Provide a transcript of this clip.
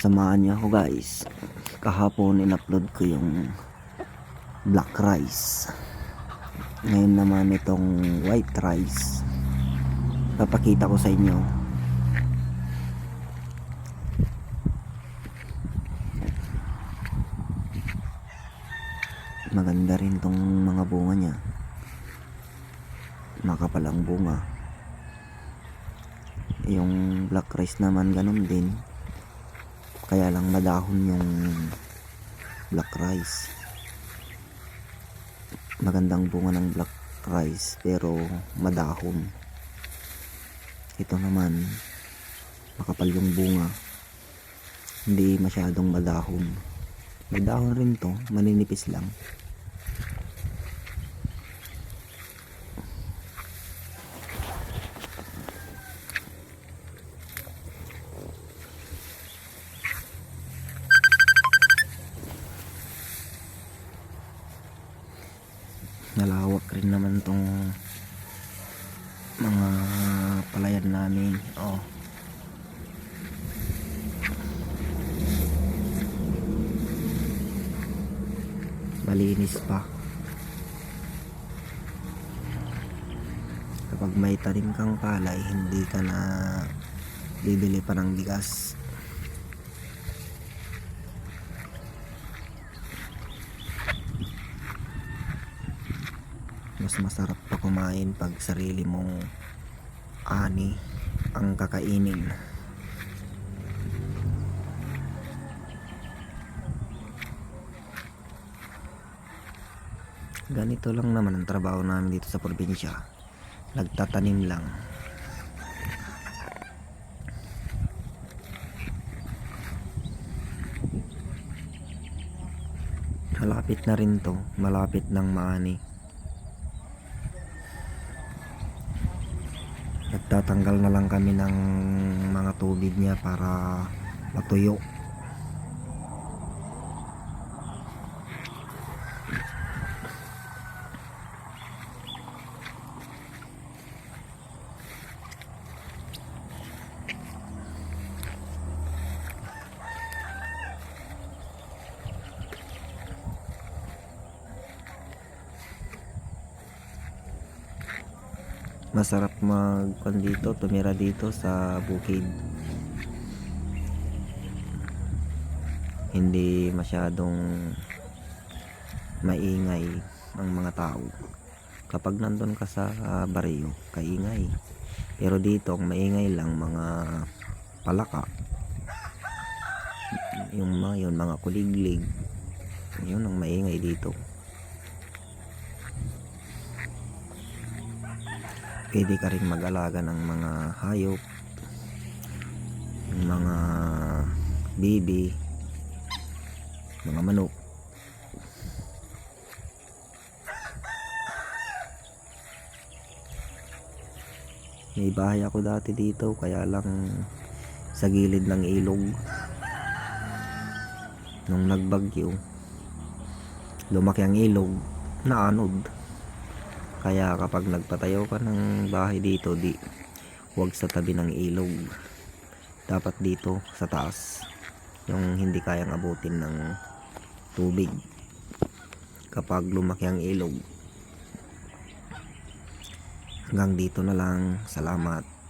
Samahan niyo ako guys. Kahapon in-upload ko yung black rice. Ngayon naman itong white rice. Papakita ko sa inyo. Maganda rin tong mga bunga niya. Makapal ang bunga. Yung black rice naman ganun din. Kaya lang madahon yung black rice. Magandang bunga ng black rice pero madahon. Ito naman makapal yung bunga. Hindi masyadong madahon. May dahon rin to, maninipis lang. Nalawak rin naman tong mga palayan namin. Malinis pa. Kapag may tanim kang palay, hindi ka na bibili pa ng bigas. Mas masarap pa kumain pag sarili mong ani ang kakainin. Ganito lang naman ang trabaho namin dito sa probinsya. Nagtatanim lang. Malapit na rin to. Malapit ng maani. Nagtatanggal na lang kami ng mga tubig niya para matuyo. Masarap tumira dito sa bukid. Hindi masyadong maingay ang mga tao. Kapag nandun ka sa baryo, kaingay. Pero dito ang maingay lang mga palaka. Yung mga kuliglig. Yun ang maingay dito. Pwede ka rin mag-alaga ng mga hayop, mga bibi, mga manok. May bahay ako dati dito, kaya lang sa gilid ng ilog. Nung nagbagyo, lumaki ang ilog, naanod. Kaya kapag nagpatayo ka ng bahay dito, huwag sa tabi ng ilog. Dapat dito sa taas, yung hindi kayang abutin ng tubig kapag lumaki ang ilog. Hanggang dito na lang. Salamat.